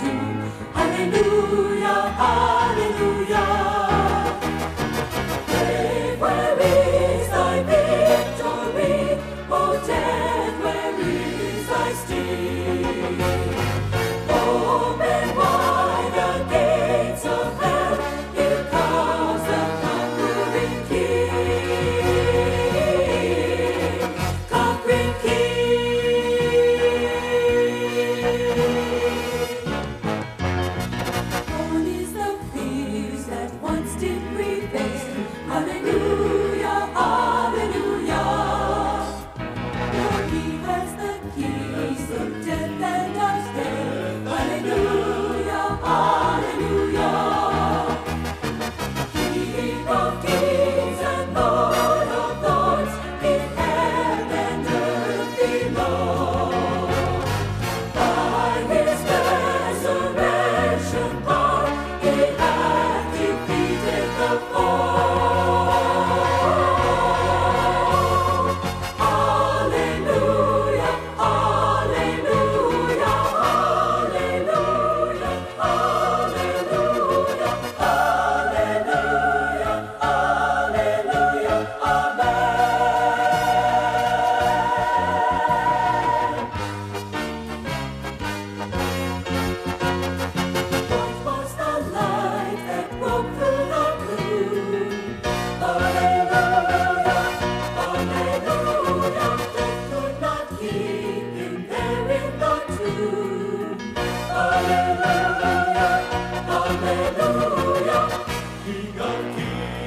tomb. Hallelujah, hallelujah. Grave, where is thy victory? O death, where is thy sting? Open wide the gates of hell. Here comes the conquering King. Conquering King. Gone is the fears that once did prevail. Hallelujah, hallelujah. For he has the keys of death and of hell. Hallelujah, hallelujah. King of kings and Lord of lords, in heaven and earth below. By his resurrection power, he hath defeated the foe. Hallelujah, hallelujah, hallelujah, hallelujah, hallelujah, hallelujah, amen. What was the light that broke through the gloom? Hallelujah, hallelujah. Death could not keep him there in the tomb. Hallelujah, hallelujah. King of kings.